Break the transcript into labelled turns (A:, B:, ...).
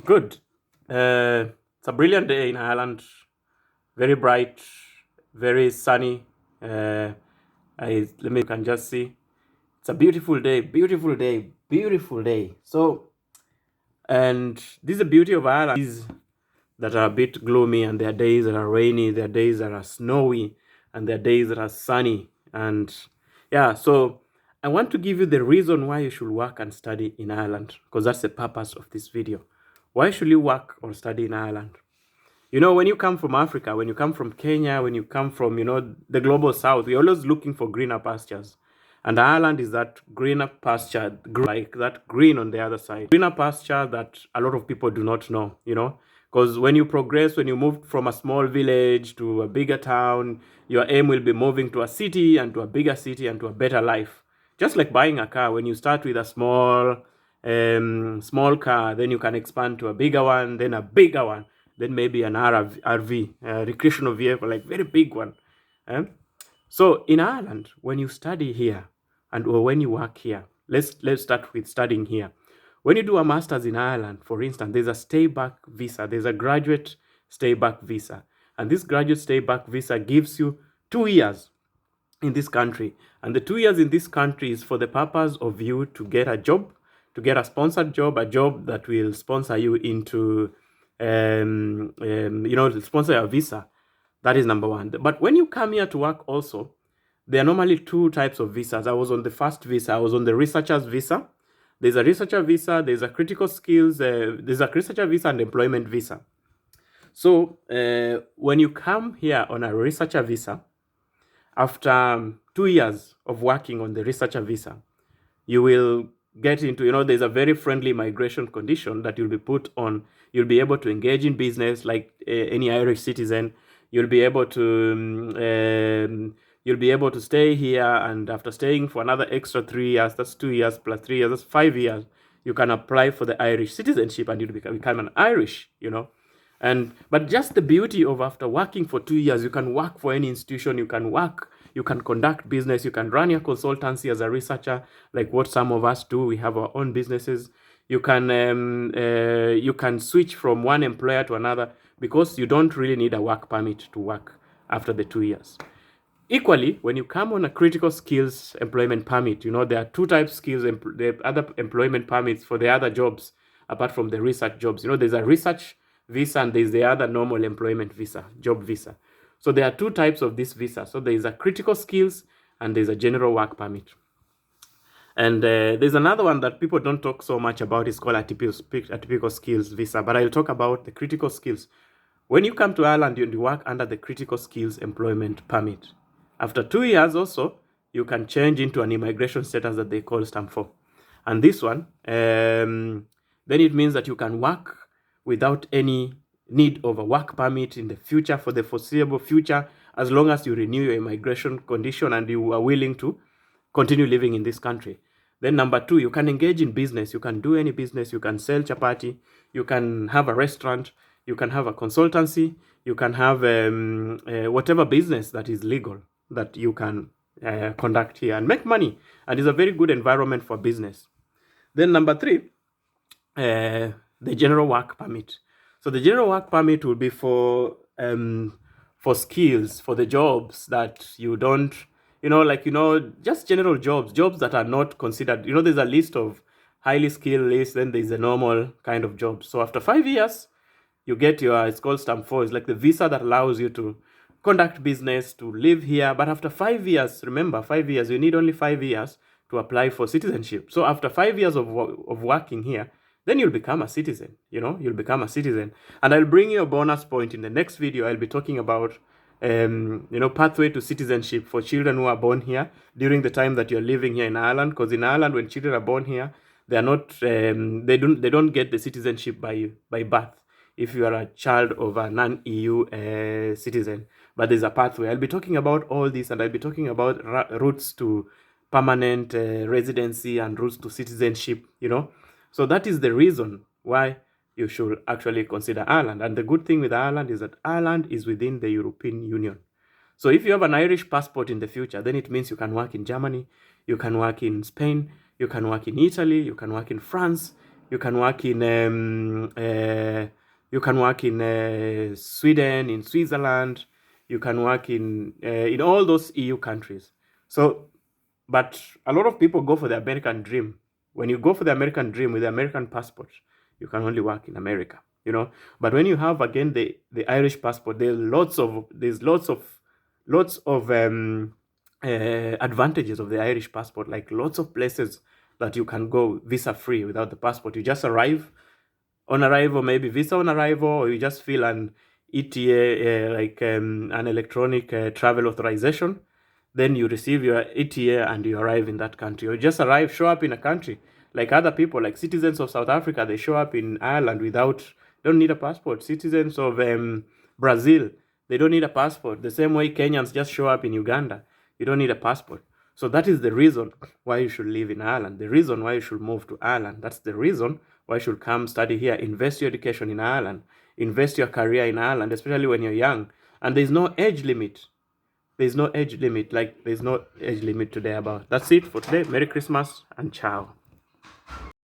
A: Good. It's a brilliant day in Ireland. Very bright, very sunny. Let me, you can just see. It's a beautiful day, beautiful day, beautiful day. So, and this is the beauty of Ireland. Days that are a bit gloomy, and there are days that are rainy, there are days that are snowy, and there are days that are sunny. And yeah, so I want to give you the reason why you should work and study in Ireland, because that's the purpose of this video. Why should you work or study in Ireland? You know, when you come from Africa, when you come from Kenya, when you come from, the global south, we're always looking for greener pastures. And Ireland is that greener pasture, like that green on the other side. Greener pasture that a lot of people do not know. Because when you progress, when you move from a small village to a bigger town, your aim will be moving to a city and to a bigger city and to a better life. Just like buying a car, when you start with a small car, then you can expand to a bigger one, then a bigger one, then maybe an RV, recreational vehicle, like very big one. eh? So in Ireland, when you study here or when you work here, let's start with studying here. When you do a master's in Ireland, for instance, there's a stay back visa, there's a graduate stay back visa. And this graduate stay back visa gives you 2 years in this country. And the 2 years in this country is for the purpose of you to get a job, to get a sponsored job, a job that will sponsor you into, sponsor your visa. That is number one. But when you come here to work also, there are normally two types of visas. I was on the first visa. I was on the researcher's visa. There's a researcher visa, there's a critical skills, there's a researcher visa and employment visa. So when you come here on a researcher visa, after 2 years of working on the researcher visa, you will get into, there's a very friendly migration condition that you'll be put on. You'll be able to engage in business like any Irish citizen. You'll be able to stay here, and after staying for another extra 3 years, that's 2 years plus 3 years, that's 5 years, you can apply for the Irish citizenship and you'll become an Irish. But just the beauty of after working for 2 years, you can work for any institution, you can conduct business, you can run your consultancy as a researcher, like what some of us do. We have our own businesses. You can switch from one employer to another because you don't really need a work permit to work after the 2 years. Equally, when you come on a critical skills employment permit, there are two types of skills, the other employment permits for the other jobs apart from the research jobs. There's a research visa and there's the other normal employment visa, job visa. So there are two types of this visa. So there is a critical skills and there's a general work permit. And there's another one that people don't talk so much about. It's called atypical skills visa, but I'll talk about the critical skills. When you come to Ireland, you work under the critical skills employment permit. After 2 years also, you can change into an immigration status that they call stamp 4. And this one, then it means that you can work without any need of a work permit in the future, for the foreseeable future, as long as you renew your immigration condition and you are willing to continue living in this country. Then number two, you can engage in business. You can do any business. You can sell chapati. You can have a restaurant. You can have a consultancy. You can have whatever business that is legal that you can conduct here and make money. And it's a very good environment for business. Then number three, the general work permit. So the general work permit will be for skills, for the jobs that you don't, just general jobs that are not considered. There's a list of highly skilled list, then there's a normal kind of job. So after 5 years, you get it's called stamp 4. It's like the visa that allows you to conduct business, to live here. But after 5 years, remember, 5 years, you need only 5 years to apply for citizenship. So after 5 years of working here, then you'll become a citizen. You'll become a citizen. And I'll bring you a bonus point in the next video. I'll be talking about pathway to citizenship for children who are born here during the time that you're living here in Ireland. Because in Ireland, when children are born here, they are not they don't get the citizenship by birth if you are a child of a non-EU citizen. But there's a pathway. I'll be talking about all this, and I'll be talking about routes to permanent residency and routes to citizenship. So that is the reason why you should actually consider Ireland. And the good thing with Ireland is that Ireland is within the European Union. So if you have an Irish passport in the future, then it means you can work in Germany, you can work in Spain, you can work in Italy, you can work in France, You can work in Sweden, in Switzerland. You can work in all those EU countries. So, but a lot of people go for the American dream. When you go for the American dream with the American passport, you can only work in America, you know. But when you have again the Irish passport, there's lots of advantages of the Irish passport, like lots of places that you can go visa free without the passport. You just arrive on arrival, maybe visa on arrival, or you just fill an ETA, an electronic travel authorization. Then you receive your ETA and you arrive in that country. Or just show up in a country like other people, like citizens of South Africa. They show up in Ireland don't need a passport. Citizens of Brazil, they don't need a passport. The same way Kenyans just show up in Uganda. You don't need a passport. So that is the reason why you should live in Ireland, the reason why you should move to Ireland. That's the reason why you should come study here, invest your education in Ireland, invest your career in Ireland, especially when you're young. And there's no age limit. There's no age limit. Like, there's no age limit today about. That's it for today. Merry Christmas and ciao.